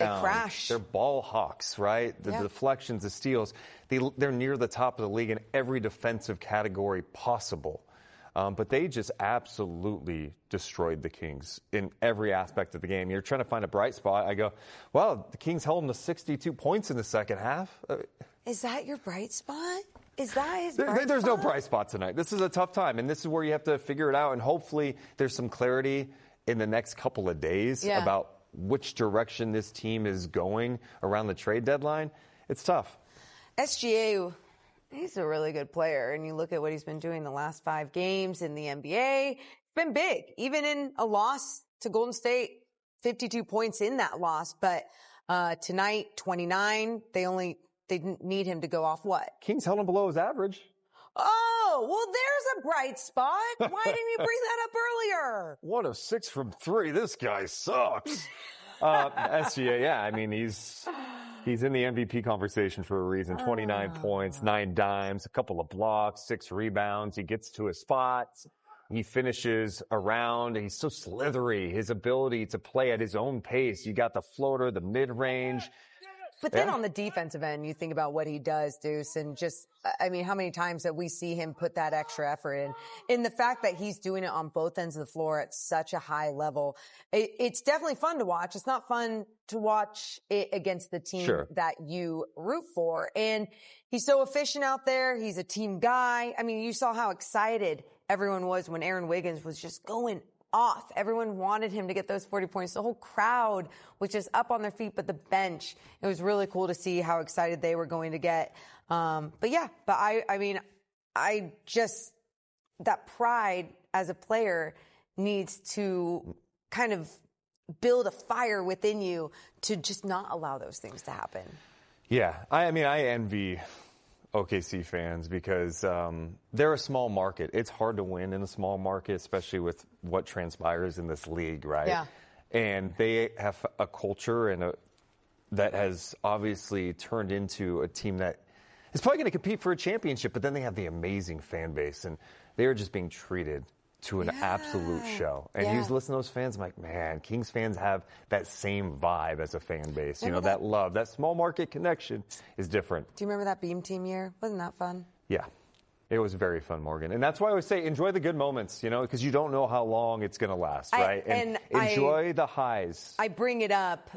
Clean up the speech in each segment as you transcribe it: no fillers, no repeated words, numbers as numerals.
rebound. crash. They're ball hawks, right? The deflections, the steals. They're near the top of the league in every defensive category possible. But they just absolutely destroyed the Kings in every aspect of the game. You're trying to find a bright spot. I go, well, the Kings held them to 62 points in the second half. Is that your bright spot? Is that his bright There's spot? no bright spot tonight. This is a tough time, and this is where you have to figure it out, and hopefully there's some clarity in the next couple of days about which direction this team is going around the trade deadline. It's tough. SGA, he's a really good player, and you look at what he's been doing the last 5 games in the NBA. It's been big, even in a loss to Golden State, 52 points in that loss. But tonight, 29, they didn't need him to go off what? Kings held him below his average. Oh, well, there's a bright spot. Why didn't you bring that up earlier? 1 of 6 from 3. This guy sucks. SGA, I mean, he's in the MVP conversation for a reason. 29 points, 9 dimes, a couple of blocks, 6 rebounds. He gets to his spots. He finishes around. He's so slithery. His ability to play at his own pace. You got the floater, the mid-range. But then on the defensive end, you think about what he does, Deuce, and just, I mean, how many times that we see him put that extra effort in? And the fact that he's doing it on both ends of the floor at such a high level, it's definitely fun to watch. It's not fun to watch it against the team that you root for. And he's so efficient out there. He's a team guy. I mean, you saw how excited everyone was when Aaron Wiggins was just going off. Everyone wanted him to get those 40 points. The whole crowd was just up on their feet, but the bench, it was really cool to see how excited they were going to get. But I mean, that pride as a player needs to kind of build a fire within you to just not allow those things to happen. Yeah. I mean, I envy OKC fans because they're a small market. It's hard to win in a small market, especially with what transpires in this league, right? Yeah. And they have a culture that has obviously turned into a team that is probably going to compete for a championship, but then they have the amazing fan base, and they are just being treated to an absolute show. And you just listen to those fans, I'm like, man, Kings fans have that same vibe as a fan base. You know, that love, that small market connection is different. Do you remember that Beam Team year? Wasn't that fun? Yeah. It was very fun, Morgan. And that's why I always say enjoy the good moments, you know, because you don't know how long it's going to last, right? And enjoy the highs. I bring it up,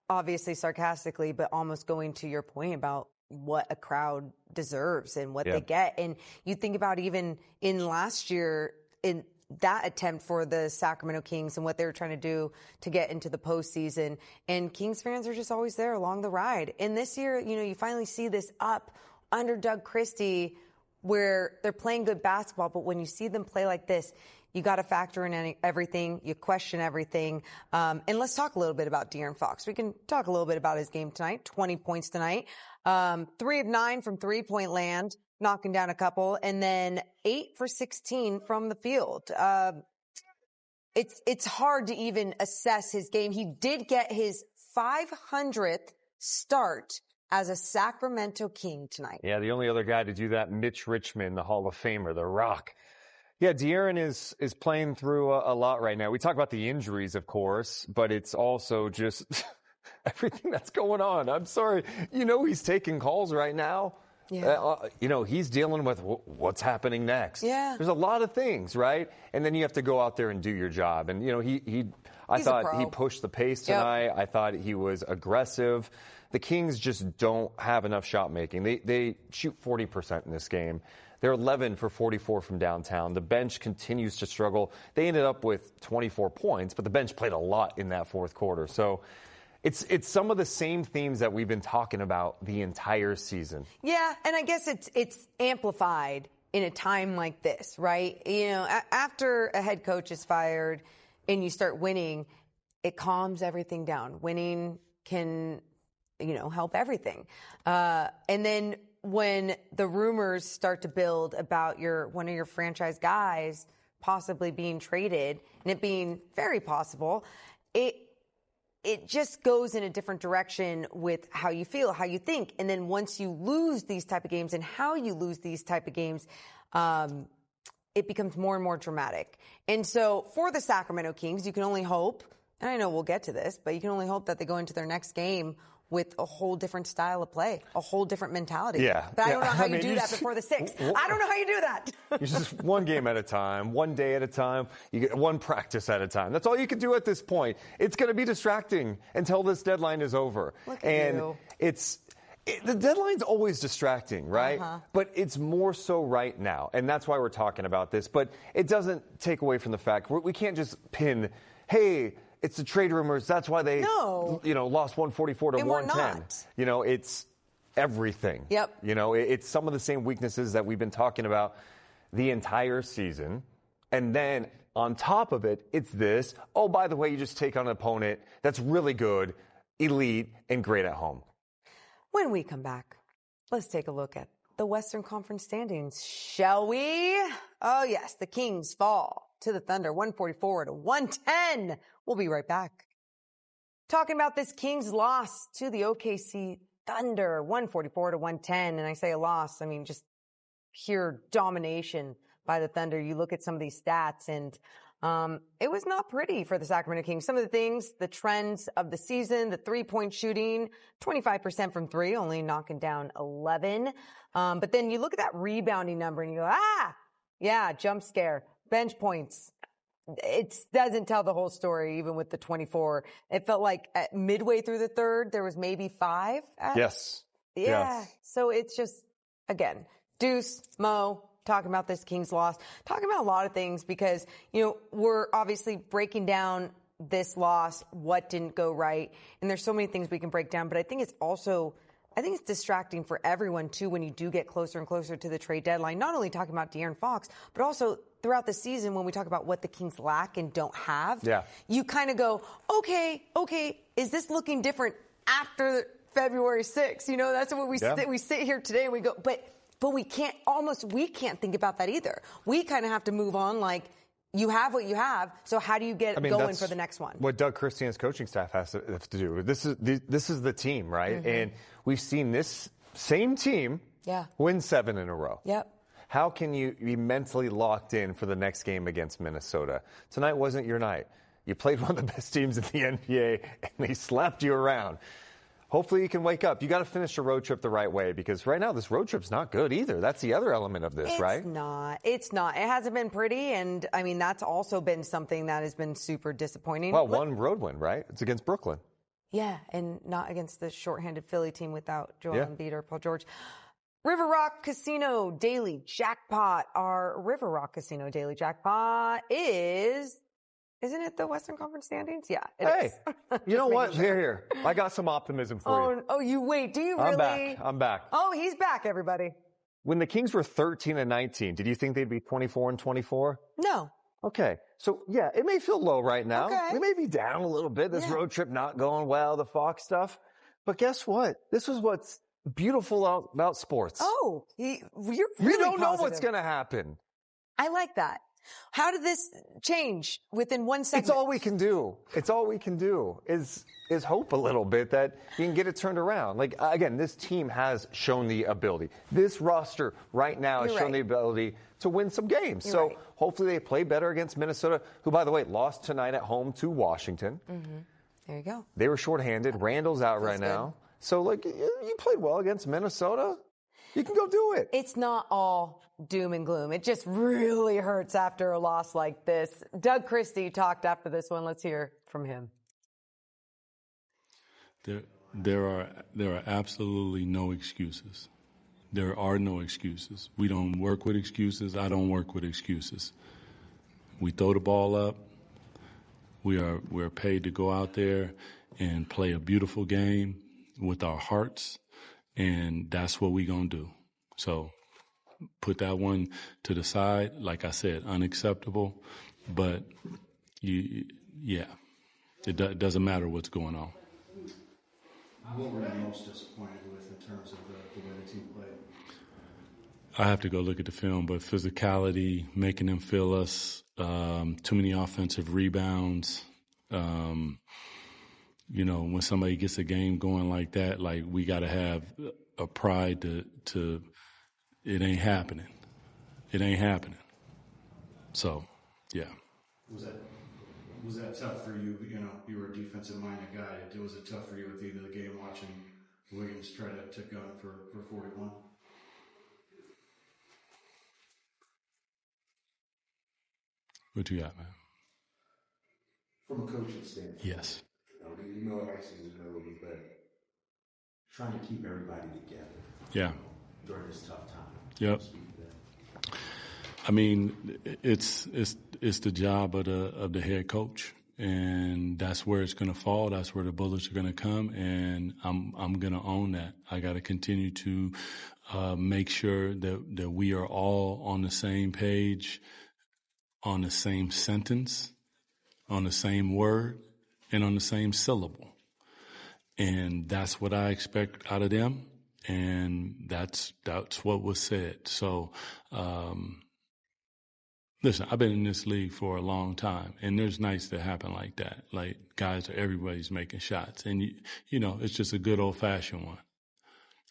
obviously sarcastically, but almost going to your point about what a crowd deserves and what they get. And you think about even in last year, in that attempt for the Sacramento Kings and what they were trying to do to get into the postseason. And Kings fans are just always there along the ride. And this year, you know, you finally see this up under Doug Christie where they're playing good basketball. But when you see them play like this, you got to factor in everything. You question everything. And let's talk a little bit about De'Aaron Fox. We can talk a little bit about his game tonight. 20 points tonight. 3 of 9 from three-point land, knocking down a couple, and then 8 for 16 from the field. It's hard to even assess his game. He did get his 500th start as a Sacramento King tonight. Yeah, the only other guy to do that, Mitch Richmond, the Hall of Famer, the Rock. Yeah, De'Aaron is playing through a lot right now. We talk about the injuries, of course, but it's also just everything that's going on. I'm sorry. You know he's taking calls right now. Yeah. You know, he's dealing with what's happening next. Yeah. There's a lot of things, right? And then you have to go out there and do your job. And, you know, I thought he pushed the pace tonight. Yep. I thought he was aggressive. The Kings just don't have enough shot making. They shoot 40% in this game. They're 11 for 44 from downtown. The bench continues to struggle. They ended up with 24 points, but the bench played a lot in that fourth quarter. So it's some of the same themes that we've been talking about the entire season. Yeah, and I guess it's amplified in a time like this, right? You know, after a head coach is fired and you start winning, it calms everything down. Winning can, you know, help everything. And then when the rumors start to build about one of your franchise guys possibly being traded, and it being very possible, it just goes in a different direction with how you feel, how you think. And then once you lose these type of games and how you lose these type of games, it becomes more and more dramatic. And so for the Sacramento Kings, you can only hope And I know we'll get to this, but you can only hope that they go into their next game with a whole different style of play, a whole different mentality. Yeah. But I don't know how you do that before the 6th. I don't know how you do that. You just one game at a time, one day at a time, you get one practice at a time. That's all you can do at this point. It's going to be distracting until this deadline is over. Look at you. The deadline's always distracting, right? But it's more so right now. And that's why we're talking about this. But it doesn't take away from the fact we can't just pin, hey, it's the trade rumors. That's why they, lost 144 to 110. It's everything. Yep. It's some of the same weaknesses that we've been talking about the entire season. And then on top of it, it's this. Oh, by the way, you just take on an opponent that's really good, elite, and great at home. When we come back, let's take a look at the Western Conference standings, shall we? Oh, yes, the Kings fall to the Thunder, 144 to 110. We'll be right back. Talking about this Kings loss to the OKC Thunder, 144 to 110. And I say a loss, I mean just pure domination by the Thunder. You look at some of these stats, and it was not pretty for the Sacramento Kings. Some of the things, the trends of the season, the three-point shooting, 25% from three, only knocking down 11. But then you look at that rebounding number and you go, jump scare, bench points. It doesn't tell the whole story, even with the 24. It felt like at midway through the third, there was maybe 5. Yes. Yeah. Yes. So it's just, again, Deuce, Mo, talking about this Kings loss, talking about a lot of things because, we're obviously breaking down this loss, what didn't go right. And there's so many things we can break down, but I think it's distracting for everyone too when you do get closer and closer to the trade deadline. Not only talking about De'Aaron Fox, but also throughout the season when we talk about what the Kings lack and don't have. Yeah. You kind of go, okay, is this looking different after February 6th? That's what we sit here today and we go, but we can't think about that either. We kind of have to move on like, you have what you have, so how do you get going for the next one? What Doug Christie and his coaching staff have to do. This is the team, right? Mm-hmm. And we've seen this same team win 7 in a row. Yep. How can you be mentally locked in for the next game against Minnesota? Tonight wasn't your night. You played one of the best teams in the NBA, and they slapped you around. Hopefully you can wake up. You got to finish your road trip the right way because right now this road trip's not good either. That's the other element of this, right? It's not. It hasn't been pretty, and I mean that's also been something that has been super disappointing. Well, one road win, right? It's against Brooklyn. Yeah, and not against the shorthanded Philly team without Joel Embiid or Paul George. River Rock Casino Daily Jackpot. Our River Rock Casino Daily Jackpot Isn't it the Western Conference standings? Yeah, it is. You know what? Sure. Here. I got some optimism for you. Oh, you wait. Do you really? I'm back. Oh, he's back, everybody. When the Kings were 13-19, did you think they'd be 24-24? No. Okay. So, yeah, it may feel low right now. Okay. We may be down a little bit. This road trip not going well, the Fox stuff. But guess what? This is what's beautiful about sports. Oh, you're really You don't know positive. what's going to happen. I like that. How did this change within one segment? It's all we can do. It's all we can do is hope a little bit that you can get it turned around. Like, again, this team has shown the ability. This roster right now has shown the ability to win some games. So hopefully they play better against Minnesota, who, by the way, lost tonight at home to Washington. Mm-hmm. There you go. They were shorthanded. Randall's out right now. So, like, you played well against Minnesota. You can go do it. It's not all doom and gloom. It just really hurts after a loss like this. Doug Christie talked after this one. Let's hear from him. There are absolutely no excuses. There are no excuses. We don't work with excuses. I don't work with excuses. We throw the ball up. We're paid to go out there and play a beautiful game with our hearts. And that's what we're going to do. So put that one to the side. Like I said, unacceptable. But, it doesn't matter what's going on. What were you most disappointed with in terms of the way the team played? I have to go look at the film, but physicality, making them feel us, too many offensive rebounds. When somebody gets a game going like that, like we got to have a pride to it ain't happening. It ain't happening. So, yeah. Was that tough for you? You know, you were a defensive-minded guy. Was it tough for you at the end of the game watching Williams try to gun for 41? What you got, man? From a coaching standpoint. Yes. You know, our season's been a little bit better. Trying to keep everybody together. Yeah. During this tough time. Yep. I mean, it's the job of the head coach, and that's where it's going to fall. That's where the bullets are going to come, and I'm going to own that. I got to continue to make sure that we are all on the same page, on the same sentence, on the same word, and on the same syllable. And that's what I expect out of them, and that's what was said. So, listen, I've been in this league for a long time, and there's nights that happen like that. Like, guys, everybody's making shots, and you know, it's just a good old-fashioned one.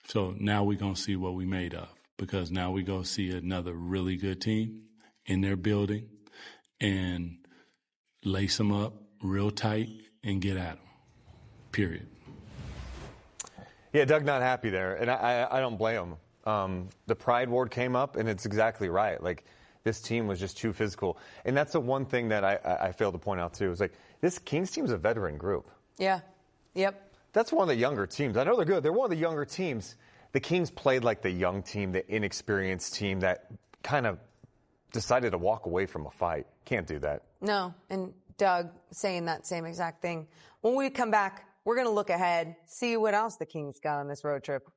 So now we're going to see what we made of, because now we're going to see another really good team in their building and lace them up real tight and get at them, period. Yeah, Doug not happy there, and I don't blame him. The pride word came up, and it's exactly right. Like, this team was just too physical. And that's the one thing that I failed to point out, too. Is like, this Kings team's a veteran group. Yeah. Yep. That's one of the younger teams. I know they're good. They're one of the younger teams. The Kings played like the young team, the inexperienced team that kind of decided to walk away from a fight. Can't do that. No. And Doug saying that same exact thing. When we come back, we're going to look ahead, see what else the Kings got on this road trip.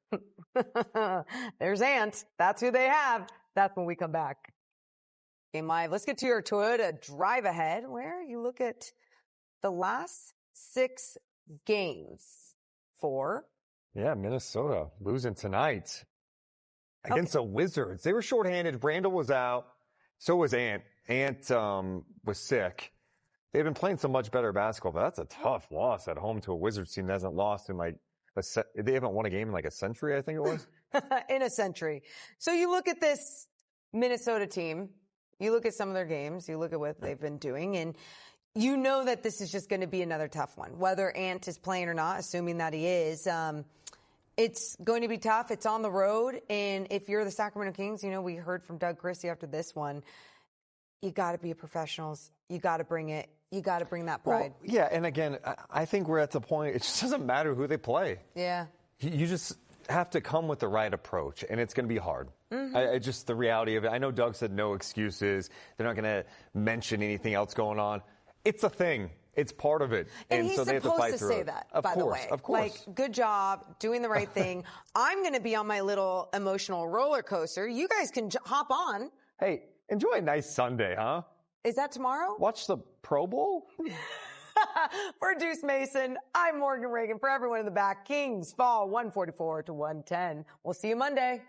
There's Ant. That's who they have. That's when we come back. Game Live. Let's get to your Toyota drive ahead, where you look at the last 6 games for. Yeah, Minnesota losing tonight against the Wizards. They were shorthanded. Randall was out. So was Ant. Ant was sick. They've been playing so much better basketball, but that's a tough loss at home to a Wizards team that hasn't lost in like they haven't won a game in like a century, I think it was. In a century. So you look at this Minnesota team, you look at some of their games, you look at what they've been doing, and you know that this is just going to be another tough one. Whether Ant is playing or not, assuming that he is, it's going to be tough. It's on the road, and if you're the Sacramento Kings, you know, we heard from Doug Christie after this one, you got to be professionals. You got to bring it. You got to bring that pride. Well, yeah, and again, I think we're at the point, it just doesn't matter who they play. Yeah. You just have to come with the right approach, and it's going to be hard. Mm-hmm. Just the reality of it. I know Doug said no excuses. They're not going to mention anything else going on. It's a thing. It's part of it. And he's so they have to fight through it. That, by the way. Of course. Like, good job, doing the right thing. I'm going to be on my little emotional roller coaster. You guys can hop on. Hey, enjoy a nice Sunday, huh? Is that tomorrow? Watch the Pro Bowl? For Deuce Mason, I'm Morgan Reagan. For everyone in the back, Kings fall 144-110. We'll see you Monday.